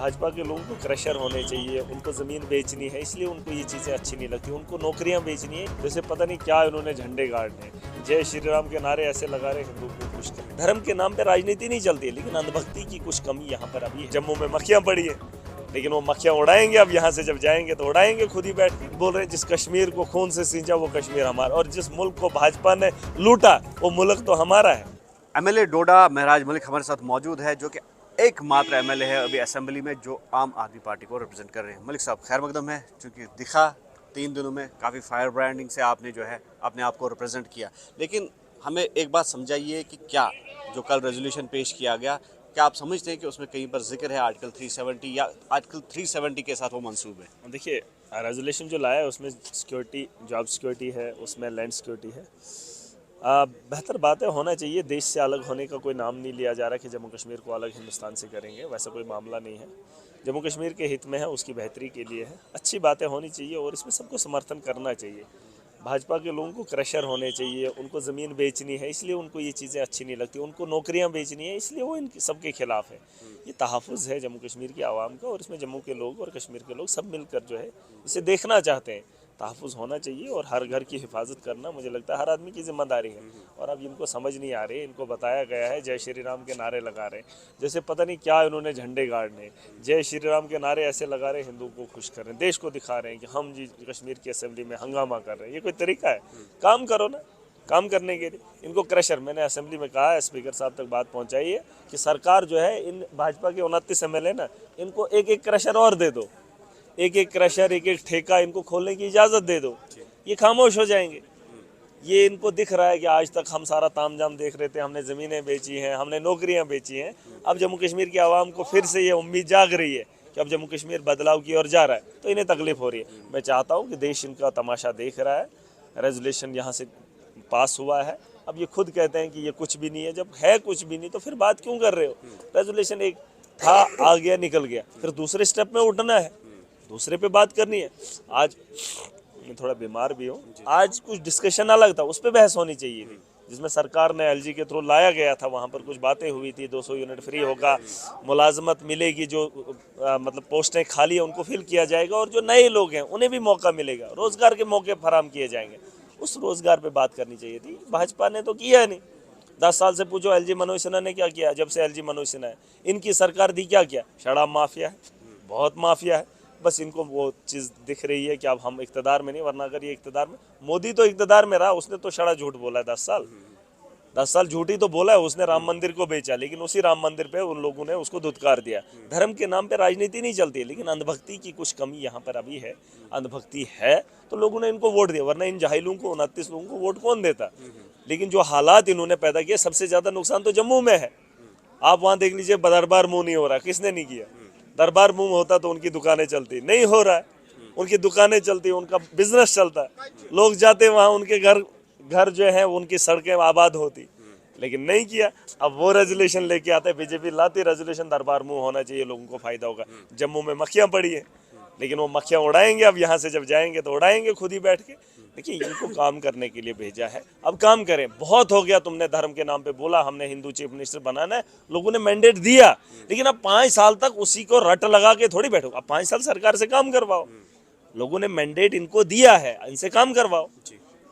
भाजपा के लोगों को क्रशर होने चाहिए, उनको ज़मीन बेचनी है, इसलिए उनको ये चीज़ें अच्छी नहीं लगती। उनको नौकरियां बेचनी है, जैसे पता नहीं क्या इन्होंने झंडे गाड़ने हैं, जय श्री राम के नारे ऐसे लगा रहे हिंदू को खुश कर। धर्म के नाम पे राजनीति नहीं चलती है, लेकिन अंधभक्ति की कुछ कमी यहाँ पर अभी है। जम्मू में मक्खियाँ पड़ी है, लेकिन वो मक्खियाँ उड़ाएंगे। अब यहाँ से जब जाएंगे तो उड़ाएंगे खुद ही बैठ के। बोल रहे हैं जिस कश्मीर को खून से सींचा वो कश्मीर हमारा, और जिस मुल्क को भाजपा ने लूटा वो मुल्क तो हमारा है। एमएलए डोडा महराज मलिक हमारे साथ मौजूद है, जो कि एकमात्र एमएलए है अभी असेंबली में जो आम आदमी पार्टी को रिप्रेजेंट कर रहे हैं। मलिक साहब खैर मकदम है, क्योंकि दिखा 3 दिनों में काफ़ी फायर ब्रांडिंग से आपने जो है अपने आप को रिप्रेजेंट किया। लेकिन हमें एक बात समझाइए कि क्या जो कल रेजोल्यूशन पेश किया गया, क्या आप समझते हैं कि उसमें कहीं पर जिक्र है आर्टिकल 370 या आर्टिकल 370 के साथ वो मंसूब है? देखिए, रेजोल्यूशन जो लाया है उसमें सिक्योरिटी, जॉब सिक्योरिटी है, उसमें लैंड सिक्योरिटी है। बेहतर बातें होना चाहिए। देश से अलग होने का कोई नाम नहीं लिया जा रहा कि जम्मू कश्मीर को अलग हिंदुस्तान से करेंगे, वैसा कोई मामला नहीं है। जम्मू कश्मीर के हित में है, उसकी बेहतरी के लिए है। अच्छी बातें होनी चाहिए और इसमें सबको समर्थन करना चाहिए। भाजपा के लोगों को क्रशर होने चाहिए, उनको ज़मीन बेचनी है, इसलिए उनको ये चीज़ें अच्छी नहीं लगती। उनको नौकरियां बेचनी है, इसलिए वो इन सबके खिलाफ है। ये तहफ़्फ़ुज़ है जम्मू कश्मीर की आवाम का, और इसमें जम्मू के लोग और कश्मीर के लोग सब मिलकर जो है इसे देखना चाहते हैं। तहफ़्फ़ुज़ होना चाहिए और हर घर की हिफाजत करना मुझे लगता है हर आदमी की जिम्मेदारी है। और अब इनको समझ नहीं आ रही, इनको बताया गया है जय श्री राम के नारे लगा रहे हैं, जैसे पता नहीं क्या इन्होंने झंडे गाड़ने हैं, जय श्री राम के नारे ऐसे लगा रहे हैं हिंदू को खुश कर रहे हैं, देश को दिखा रहे हैं कि हम जी कश्मीर की असेंबली में हंगामा कर रहे हैं। ये कोई तरीका है? काम करो ना। काम करने के लिए इनको क्रशर, मैंने असेंबली में कहा है, स्पीकर साहब तक बात पहुँचाई है कि सरकार जो है इन भाजपा के 29 MLA ना, इनको एक एक क्रशर और दे दो, एक एक क्रशर, एक एक ठेका इनको खोलने की इजाज़त दे दो। ये खामोश हो जाएंगे। ये इनको दिख रहा है कि आज तक हम सारा तामझाम देख रहे थे, हमने ज़मीनें बेची हैं, हमने नौकरियां बेची हैं। अब जम्मू कश्मीर की आवाम को फिर से ये उम्मीद जाग रही है कि अब जम्मू कश्मीर बदलाव की ओर जा रहा है, तो इन्हें तकलीफ हो रही है। मैं चाहता हूँ कि देश इनका तमाशा देख रहा है। रेजोल्यूशन यहाँ से पास हुआ है, अब ये खुद कहते हैं कि ये कुछ भी नहीं है। जब है कुछ भी नहीं तो फिर बात क्यों कर रहे हो? रेजोल्यूशन एक था, आ गया, निकल गया, फिर दूसरे स्टेप में उठना है, दूसरे पे बात करनी है। आज मैं थोड़ा बीमार भी हूँ, आज कुछ डिस्कशन अलग था, उस पर बहस होनी चाहिए थी, जिसमें सरकार ने LG के थ्रू लाया गया था। वहाँ पर कुछ बातें हुई थी, 200 यूनिट फ्री होगा, मुलाजमत मिलेगी, जो मतलब पोस्टें खाली है उनको फिल किया जाएगा, और जो नए लोग हैं उन्हें भी मौका मिलेगा, रोजगार के मौके फराहम किए जाएंगे। उस रोजगार पे बात करनी चाहिए थी। भाजपा ने तो किया नहीं। 10 साल से पूछो LG मनोज सिन्हा ने क्या किया? जब से LG मनोज सिन्हा है, इनकी सरकार थी, क्या किया? शराब माफिया है, बहुत माफिया है। बस इनको वो चीज़ दिख रही है कि अब हम इक़्तिदार में नहीं, वरना अगर ये इक़्तिदार में, मोदी तो इक़्तिदार में रहा, उसने तो शड़ा झूठ बोला है 10 साल झूठ ही तो बोला है उसने। राम मंदिर को बेचा, लेकिन उसी राम मंदिर पे उन लोगों ने उसको धुतकार दिया। धर्म के नाम पे राजनीति नहीं चलती है, लेकिन अंधभक्ति की कुछ कमी यहाँ पर अभी है। अंधभक्ति है तो लोगों ने इनको वोट दिया, वरना इन जाहिलों को, 29 लोगों को वोट कौन देता? लेकिन जो हालात इन्होंने पैदा किए, सबसे ज़्यादा नुकसान तो जम्मू में है। आप वहाँ देख लीजिए, दरबार मुँह नहीं हो रहा, किसने नहीं किया? दरबार मुंह होता तो उनकी दुकानें चलती, नहीं हो रहा है। उनकी दुकानें चलती, उनका बिजनेस चलता, लोग जाते वहाँ, उनके घर जो है उनकी सड़कें आबाद होती, लेकिन नहीं किया। अब वो रेजोल्यूशन लेके आते, बीजेपी लाती रेजोल्यूशन, दरबार मुंह होना चाहिए, लोगों को फायदा होगा। जम्मू में मक्खियाँ पड़ी है, लेकिन वो मक्खियाँ उड़ाएंगे। अब यहाँ से जब जाएंगे तो उड़ाएंगे खुद ही बैठ के। देखिए, इनको काम करने के लिए भेजा है, अब काम करें। बहुत हो गया, तुमने धर्म के नाम पे बोला हमने हिंदू चीफ मिनिस्टर बनाना है, लोगों ने मैंडेट दिया, लेकिन अब 5 साल तक उसी को रट लगा के थोड़ी बैठो। अब 5 साल सरकार से काम करवाओ, लोगों ने मैंडेट इनको दिया है, इनसे काम करवाओ,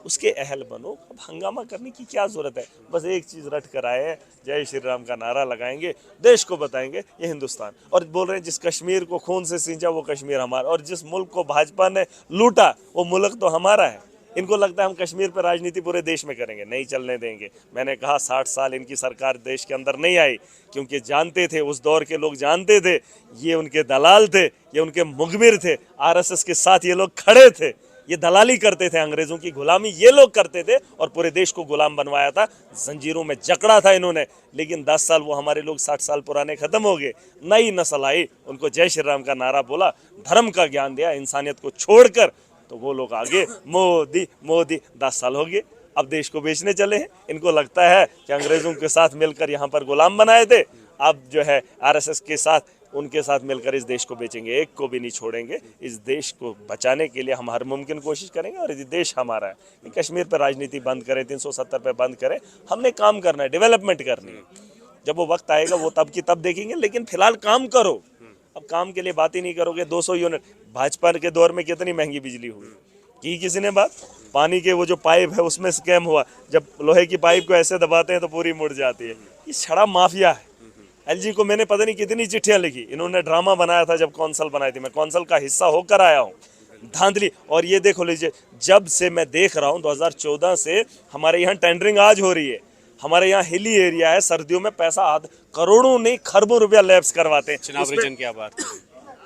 उसके अहल बनो। अब हंगामा करने की क्या जरूरत है? बस एक चीज रट कर आए, जय श्री राम का नारा लगाएंगे, देश को बताएंगे ये हिंदुस्तान, और बोल रहे हैं जिस कश्मीर को खून से सींचा वो कश्मीर हमारा, और जिस मुल्क को भाजपा ने लूटा वो मुल्क तो हमारा है। इनको लगता है हम कश्मीर पर राजनीति पूरे देश में करेंगे, नहीं चलने देंगे। मैंने कहा 60 साल इनकी सरकार देश के अंदर नहीं आई, क्योंकि जानते थे, उस दौर के लोग जानते थे, ये उनके दलाल थे, ये उनके मुखबिर थे, RSS के साथ ये लोग खड़े थे, ये दलाली करते थे, अंग्रेजों की गुलामी ये लोग करते थे, और पूरे देश को गुलाम बनवाया था, जंजीरों में जकड़ा था इन्होंने। लेकिन 10 साल वो हमारे लोग 60 साल पुराने खत्म हो गए, नई नस्ल आई, उनको जय श्री राम का नारा बोला, धर्म का ज्ञान दिया, इंसानियत को छोड़कर, तो वो लोग आगे मोदी मोदी। 10 साल हो गए, अब देश को बेचने चले हैं। इनको लगता है कि अंग्रेजों के साथ मिलकर यहाँ पर गुलाम बनाए थे, अब जो है RSS के साथ, उनके साथ मिलकर इस देश को बेचेंगे, एक को भी नहीं छोड़ेंगे। इस देश को बचाने के लिए हम हर मुमकिन कोशिश करेंगे, और ये देश हमारा है। कश्मीर पर राजनीति बंद करें, 370 पे बंद करें, हमने काम करना है, डेवलपमेंट करनी है। जब वो वक्त आएगा वो तब की तब देखेंगे, लेकिन फिलहाल काम करो। अब काम के लिए बात ही नहीं करोगे। 200 यूनिट भाजपा के दौर में कितनी महंगी बिजली हुई की किसी ने बात? पानी के वो जो पाइप है उसमें स्कैम हुआ, जब लोहे की पाइप को ऐसे दबाते हैं तो पूरी मुड़ जाती है। ये छड़ा माफिया है। एलजी को मैंने पता नहीं कितनी चिट्ठियां लिखी, इन्होंने ड्रामा बनाया था जब कौंसल बनाई थी, मैं कौंसल का हिस्सा होकर आया हूँ। धांधली। और ये देखो लीजिए, जब से मैं देख रहा हूँ 2014 से हमारे यहाँ टेंडरिंग आज हो रही है। हमारे यहाँ हिली एरिया है, सर्दियों में पैसा करोड़ों नहीं खरबों रुपया लैप्स करवाते हैं। चुनाव रीजन की बात करें,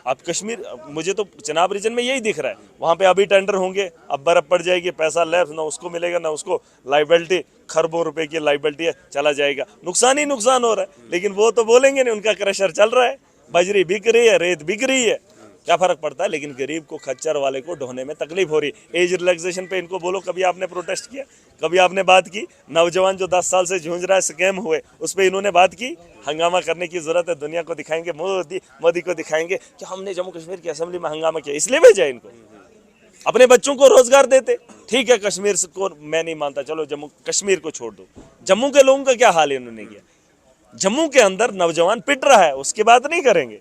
अब कश्मीर, मुझे तो चनाब रीजन में यही दिख रहा है, वहाँ पे अभी टेंडर होंगे, अब बर्फ पड़ जाएगी, पैसा लैप्स ना उसको मिलेगा ना उसको, लाइबिलिटी खरबों रुपए की लाइबिलिटी है, चला जाएगा, नुकसान ही नुकसान हो रहा है। लेकिन वो तो बोलेंगे नहीं, उनका क्रशर चल रहा है, बजरी बिक रही है, रेत बिक रही है, क्या फर्क पड़ता है। लेकिन गरीब को, खच्चर वाले को ढोने में तकलीफ हो रही है। एज रिलैक्सेशन पे इनको बोलो, कभी आपने प्रोटेस्ट किया? कभी आपने बात की? नौजवान जो 10 साल से जूझ रहा है, स्कैम हुए, उस पर इन्होंने बात की? हंगामा करने की जरूरत है, दुनिया को दिखाएंगे, मोदी को दिखाएंगे कि हमने जम्मू कश्मीर की असेंबली में हंगामा किया, इसलिए भेजा इनको। अपने बच्चों को रोजगार देते। ठीक है, कश्मीर को मैं नहीं मानता, चलो जम्मू कश्मीर को छोड़ दो, जम्मू के लोगों का क्या हाल इन्होंने किया? जम्मू के अंदर नौजवान पिट रहा है, उसकी बात नहीं करेंगे।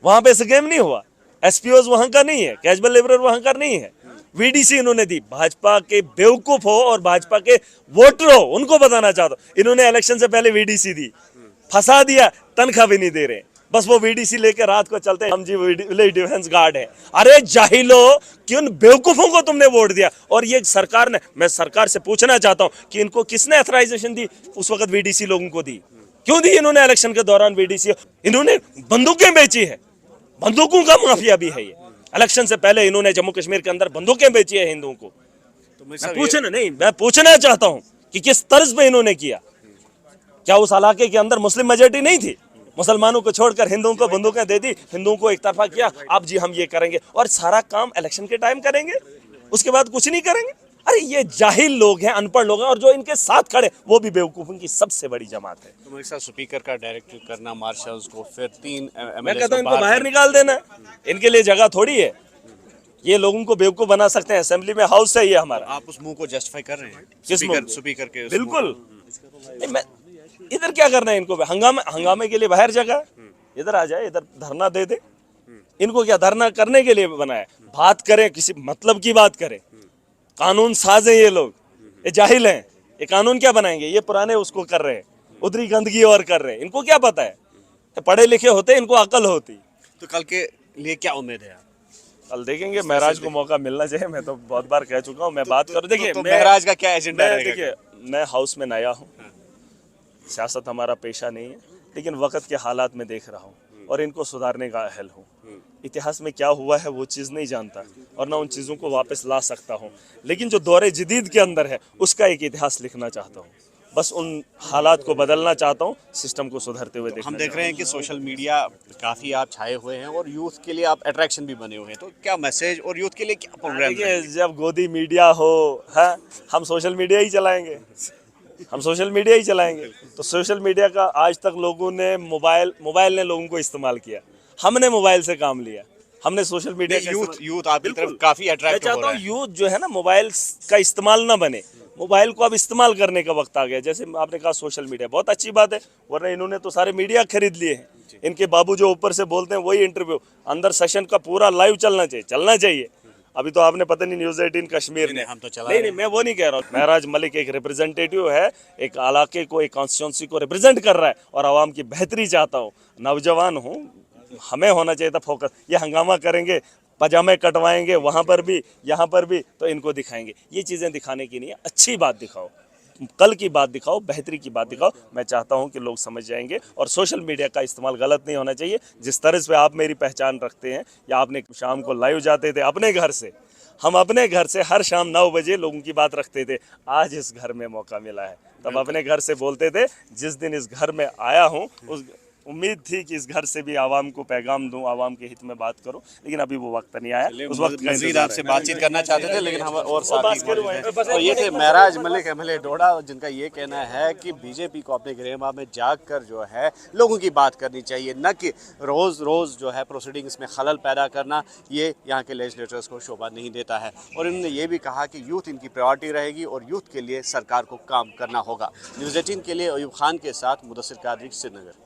वहां पे स्कैम नहीं हुआ, एसपीओज वहां का नहीं है, कैजुअल लेबरर वहां का नहीं है, वीडीसी इन्होंने दी। भाजपा के बेवकूफ हो और भाजपा के वोटर हो, उनको बताना चाहता हूं, इन्होंने इलेक्शन से पहले वीडीसी दी, फंसा दिया, तनख्वाह भी नहीं दे रहे, बस वो वीडीसी लेके रात को चलते हैं, हम जी विलेज डिफेंस गार्ड है। अरे जाहिलो, किन बेवकूफों को तुमने वोट दिया? और ये सरकार ने, मैं सरकार से पूछना चाहता हूं कि इनको किसने अथराइजेशन दी उस वक्त वीडीसी लोगों को दी? क्यों दी इन्होंने इलेक्शन के दौरान वीडीसी? इन्होंने बंदूकें बेची है, बंदूकों का माफिया भी है ये। इलेक्शन से पहले इन्होंने जम्मू कश्मीर के अंदर बंदूकें बेची है हिंदुओं को। मैं पूछना चाहता हूं कि किस तर्ज पे इन्होंने किया। क्या उस इलाके के अंदर मुस्लिम मेजॉरिटी नहीं थी? मुसलमानों को छोड़कर हिंदुओं को बंदूकें दे दी, हिंदुओं को एक तरफा किया, अब जी हम ये करेंगे, और सारा काम इलेक्शन के टाइम करेंगे, उसके बाद कुछ नहीं करेंगे। अरे ये जाहिल लोग हैं, अनपढ़ लोग हैं, और जो इनके साथ खड़े वो भी बेवकूफों की सबसे बड़ी जमात है। तो मेरे साथ स्पीकर का डायरेक्ट करना मार्शल्स को, फिर 3 मैं कहता हूं इनको बाहर निकाल देना, इनके लिए जगह थोड़ी है। ये लोगों को बेवकूफ बना सकते हैं, असेंबली में हाउस है ये हमारा। आप उस मुंह को जस्टिफाई कर रहे हैं किस स्पीकर के? बिल्कुल। मैं इधर क्या करना है इनको? हंगामे के लिए बाहर जगह, इधर आ जाए, इधर धरना दे दे। इनको क्या धरना करने के लिए बनाया? बात करें, किसी मतलब की बात करें। कानून साज है ये लोग, ये जाहिल हैं, ये कानून क्या बनाएंगे? ये पुराने उसको कर रहे हैं, उधरी गंदगी और कर रहे हैं, इनको क्या पता है? पढ़े लिखे होते, इनको अकल होती। तो कल के लिए क्या उम्मीद है? कल देखेंगे, महराज को मौका मिलना चाहिए। मैं तो बहुत बार कह चुका हूँ, मैं बात करूँ। देखिए महराज का क्या एजेंडा रहेगा? देखिए, मैं हाउस में नया हूँ, सियासत हमारा पेशा नहीं है, लेकिन वक्त के हालात में देख रहा हूँ और इनको सुधारने का अहल हूँ। इतिहास में क्या हुआ है वो चीज़ नहीं जानता और ना उन चीज़ों को वापस ला सकता हूँ, लेकिन जो दौरे जदीद के अंदर है उसका एक इतिहास लिखना चाहता हूँ। बस उन हालात को बदलना चाहता हूँ, सिस्टम को सुधरते हुए देखना। हम देख रहे हैं कि सोशल मीडिया काफ़ी आप छाए हुए हैं और यूथ के लिए आप अट्रैक्शन भी बने हुए हैं, तो क्या मैसेज और यूथ के लिए क्या प्रोग्राम? देखिए, जब गोदी मीडिया हो है, हम सोशल मीडिया ही चलाएंगे, हम सोशल मीडिया ही चलाएंगे। तो सोशल मीडिया का आज तक लोगों ने मोबाइल ने लोगों को इस्तेमाल किया, हमने मोबाइल से काम लिया, हमने सोशल मीडिया का यूथ आपकी तरफ काफ़ी अट्रैक्ट हो रहा है। मैं चाहता हूँ यूथ जो है ना, मोबाइल का इस्तेमाल ना बने, मोबाइल को अब इस्तेमाल करने का वक्त आ गया। जैसे आपने कहा सोशल मीडिया बहुत अच्छी बात है, वरना इन्होंने तो सारे मीडिया खरीद लिए हैं। इनके बाबू जो ऊपर से बोलते हैं वही इंटरव्यू, अंदर सेशन का पूरा लाइव चलना चाहिए। अभी तो आपने पता नहीं न्यूज़ 18 कश्मीर ने, हम तो चला नहीं, मैं वो नहीं कह रहा हूँ। महराज मलिक एक रिप्रेजेंटेटिव है, एक इलाके को, एक कॉन्स्टिट्यूंसी को रिप्रेजेंट कर रहा है और आवाम की बेहतरी चाहता हूँ। नौजवान हूँ, हमें होना चाहिए था फोकस। ये हंगामा करेंगे, पजामे कटवाएंगे, वहाँ पर भी यहाँ पर भी, तो इनको दिखाएंगे। ये चीज़ें दिखाने की नहीं है, अच्छी बात दिखाओ, कल की बात दिखाओ, बेहतरी की बात दिखाओ। मैं चाहता हूं कि लोग समझ जाएंगे और सोशल मीडिया का इस्तेमाल गलत नहीं होना चाहिए। जिस तरह से आप मेरी पहचान रखते हैं, या आपने शाम को लाइव जाते थे अपने घर से, हम अपने घर से हर शाम 9 बजे लोगों की बात रखते थे। आज इस घर में मौका मिला है, तब अपने घर से बोलते थे। जिस दिन इस घर में आया हूँ, उस उम्मीद थी कि इस घर से भी आवाम को पैगाम दूं, आवाम के हित में बात करूं, लेकिन अभी वो वक्त नहीं आया। उस वक्त मज़ीद आपसे बातचीत करना चाहते थे, लेकिन हम और तो ये थे महराज मलिक एमएलए डोडा, जिनका ये कहना है कि बीजेपी को अपने गृहमा में जाकर जो है लोगों की बात करनी चाहिए, न कि रोज़ रोज़ जो है प्रोसीडिंग्स में खलल पैदा करना। ये यहाँ के लेजिस्लेटर्स को शोभा नहीं देता है। और इन्होंने ये भी कहा कि यूथ इनकी प्रायोरिटी रहेगी और यूथ के लिए सरकार को काम करना होगा। न्यूज़ 18 के लिए अयूब खान के साथ मुदस्सिर कादरी, श्रीनगर।